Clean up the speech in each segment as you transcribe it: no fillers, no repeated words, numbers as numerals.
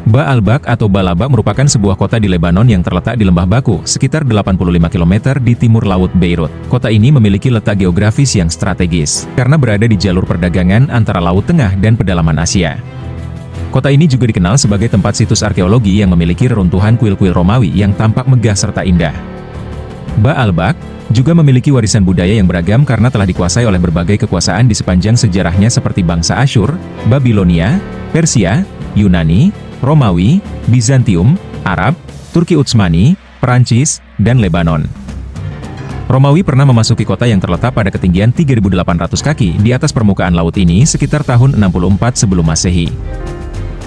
Baalbak atau Baalbak merupakan sebuah kota di Lebanon yang terletak di Lembah Baku, sekitar 85 km di timur laut Beirut. Kota ini memiliki letak geografis yang strategis, karena berada di jalur perdagangan antara Laut Tengah dan pedalaman Asia. Kota ini juga dikenal sebagai tempat situs arkeologi yang memiliki reruntuhan kuil-kuil Romawi yang tampak megah serta indah. Baalbak juga memiliki warisan budaya yang beragam karena telah dikuasai oleh berbagai kekuasaan di sepanjang sejarahnya seperti bangsa Asyur, Babilonia, Persia, Yunani, Romawi, Bizantium, Arab, Turki Utsmani, Perancis, dan Lebanon. Romawi pernah memasuki kota yang terletak pada ketinggian 3.800 kaki di atas permukaan laut ini sekitar tahun 64 sebelum Masehi.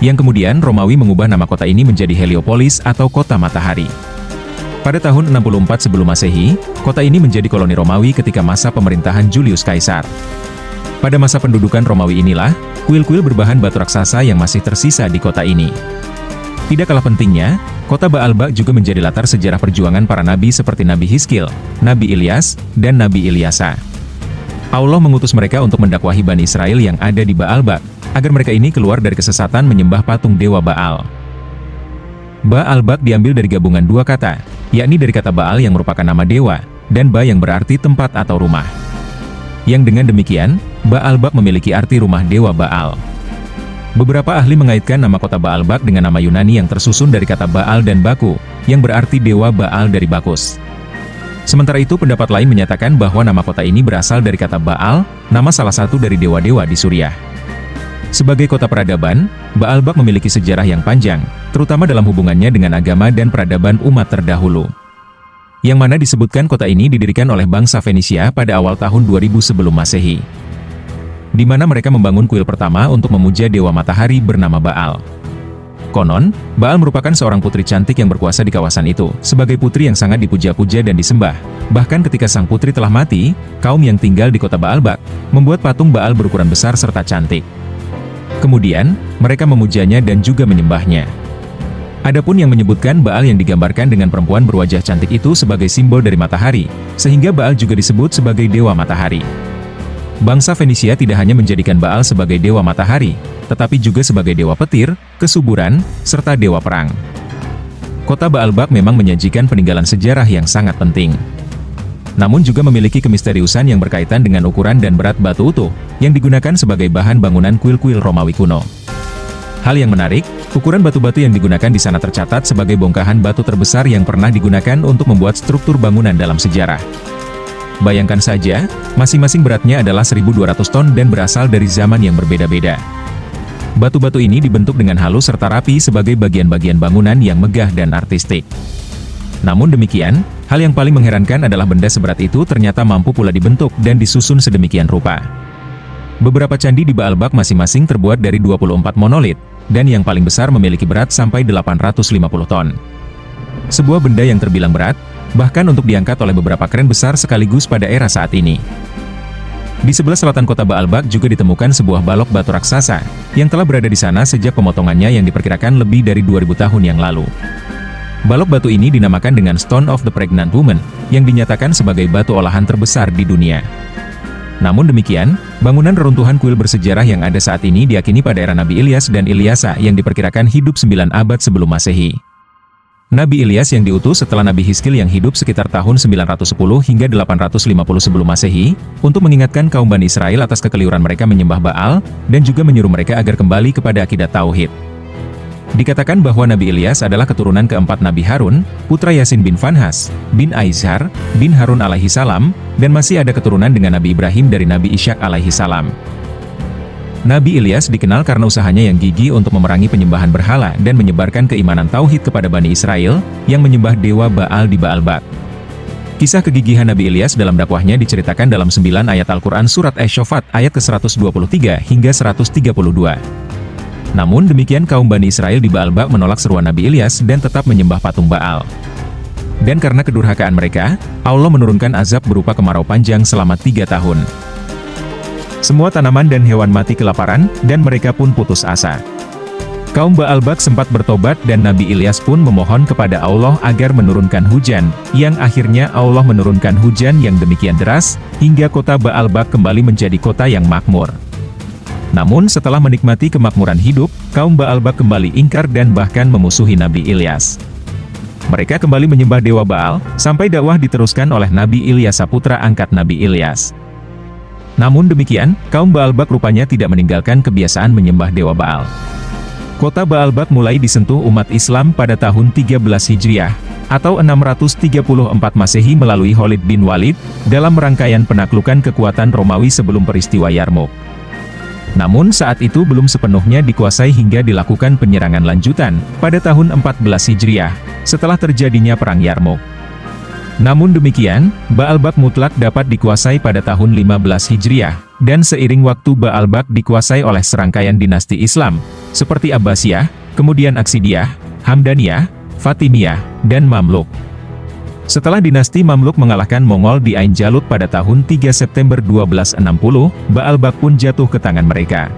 Yang kemudian Romawi mengubah nama kota ini menjadi Heliopolis atau Kota Matahari. Pada tahun 64 sebelum Masehi, kota ini menjadi koloni Romawi ketika masa pemerintahan Julius Caesar. Pada masa pendudukan Romawi inilah, kuil-kuil berbahan batu raksasa yang masih tersisa di kota ini. Tidak kalah pentingnya, kota Baalbak juga menjadi latar sejarah perjuangan para nabi seperti Nabi Hizkil, Nabi Ilyas, dan Nabi Ilyasa. Allah mengutus mereka untuk mendakwahi Bani Israel yang ada di Baalbak, agar mereka ini keluar dari kesesatan menyembah patung dewa Baal. Baalbak diambil dari gabungan dua kata, yakni dari kata Baal yang merupakan nama dewa, dan Ba yang berarti tempat atau rumah. Yang dengan demikian, Baalbak memiliki arti rumah dewa Baal. Beberapa ahli mengaitkan nama kota Baalbak dengan nama Yunani yang tersusun dari kata Baal dan Baku, yang berarti dewa Baal dari Bakus. Sementara itu pendapat lain menyatakan bahwa nama kota ini berasal dari kata Baal, nama salah satu dari dewa-dewa di Suriah. Sebagai kota peradaban, Baalbak memiliki sejarah yang panjang, terutama dalam hubungannya dengan agama dan peradaban umat terdahulu. Yang mana disebutkan kota ini didirikan oleh bangsa Fenisia pada awal tahun 2000 sebelum Masehi. Di mana mereka membangun kuil pertama untuk memuja dewa matahari bernama Baal. Konon, Baal merupakan seorang putri cantik yang berkuasa di kawasan itu, sebagai putri yang sangat dipuja-puja dan disembah. Bahkan ketika sang putri telah mati, kaum yang tinggal di kota Baalbak membuat patung Baal berukuran besar serta cantik. Kemudian, mereka memujanya dan juga menyembahnya. Adapun yang menyebutkan Baal yang digambarkan dengan perempuan berwajah cantik itu sebagai simbol dari matahari, sehingga Baal juga disebut sebagai dewa matahari. Bangsa Fenisia tidak hanya menjadikan Baal sebagai dewa matahari, tetapi juga sebagai dewa petir, kesuburan, serta dewa perang. Kota Baalbak memang menyajikan peninggalan sejarah yang sangat penting. Namun juga memiliki kemisteriusan yang berkaitan dengan ukuran dan berat batu utuh, yang digunakan sebagai bahan bangunan kuil-kuil Romawi kuno. Hal yang menarik, ukuran batu-batu yang digunakan di sana tercatat sebagai bongkahan batu terbesar yang pernah digunakan untuk membuat struktur bangunan dalam sejarah. Bayangkan saja, masing-masing beratnya adalah 1.200 ton dan berasal dari zaman yang berbeda-beda. Batu-batu ini dibentuk dengan halus serta rapi sebagai bagian-bagian bangunan yang megah dan artistik. Namun demikian, hal yang paling mengherankan adalah benda seberat itu ternyata mampu pula dibentuk dan disusun sedemikian rupa. Beberapa candi di Baalbak masing-masing terbuat dari 24 monolit, dan yang paling besar memiliki berat sampai 850 ton. Sebuah benda yang terbilang berat, bahkan untuk diangkat oleh beberapa kren besar sekaligus pada era saat ini. Di sebelah selatan kota Baalbak juga ditemukan sebuah balok batu raksasa, yang telah berada di sana sejak pemotongannya yang diperkirakan lebih dari 2000 tahun yang lalu. Balok batu ini dinamakan dengan Stone of the Pregnant Woman, yang dinyatakan sebagai batu olahan terbesar di dunia. Namun demikian, bangunan reruntuhan kuil bersejarah yang ada saat ini diyakini pada era Nabi Ilyas dan Ilyasa yang diperkirakan hidup 9 abad sebelum Masehi. Nabi Ilyas yang diutus setelah Nabi Hizkil yang hidup sekitar tahun 910 hingga 850 sebelum Masehi, untuk mengingatkan kaum Bani Israel atas kekeliruan mereka menyembah Baal, dan juga menyuruh mereka agar kembali kepada akidah Tauhid. Dikatakan bahwa Nabi Ilyas adalah keturunan keempat Nabi Harun, putra Yasin bin Fanhas, bin Aizhar, bin Harun alaihi salam, dan masih ada keturunan dengan Nabi Ibrahim dari Nabi Ishak alaihi salam. Nabi Ilyas dikenal karena usahanya yang gigih untuk memerangi penyembahan berhala dan menyebarkan keimanan Tauhid kepada Bani Israel, yang menyembah dewa Baal di Baalbak. Kisah kegigihan Nabi Ilyas dalam dakwahnya diceritakan dalam 9 ayat Al-Quran Surat Asy-Syofat ayat ke-123 hingga 132. Namun demikian kaum Bani Israel di Baalbak menolak seruan Nabi Ilyas dan tetap menyembah patung Baal. Dan karena kedurhakaan mereka, Allah menurunkan azab berupa kemarau panjang selama 3 tahun. Semua tanaman dan hewan mati kelaparan, dan mereka pun putus asa. Kaum Baalbak sempat bertobat dan Nabi Ilyas pun memohon kepada Allah agar menurunkan hujan, yang akhirnya Allah menurunkan hujan yang demikian deras, hingga kota Baalbak kembali menjadi kota yang makmur. Namun setelah menikmati kemakmuran hidup, kaum Baalbak kembali ingkar dan bahkan memusuhi Nabi Ilyas. Mereka kembali menyembah dewa Baal, sampai dakwah diteruskan oleh Nabi Ilyas putra angkat Nabi Ilyas. Namun demikian, kaum Baalbak rupanya tidak meninggalkan kebiasaan menyembah dewa Baal. Kota Baalbak mulai disentuh umat Islam pada tahun 13 Hijriah, atau 634 Masehi melalui Khalid bin Walid, dalam rangkaian penaklukan kekuatan Romawi sebelum peristiwa Yarmouk. Namun saat itu belum sepenuhnya dikuasai hingga dilakukan penyerangan lanjutan, pada tahun 14 Hijriah, setelah terjadinya Perang Yarmouk. Namun demikian, Baalbak mutlak dapat dikuasai pada tahun 15 Hijriah, dan seiring waktu Baalbak dikuasai oleh serangkaian dinasti Islam, seperti Abbasiyah, kemudian Aksidiyah, Hamdaniyah, Fatimiyah, dan Mamluk. Setelah dinasti Mamluk mengalahkan Mongol di Ain Jalut pada tahun 3 September 1260, Baalbak pun jatuh ke tangan mereka.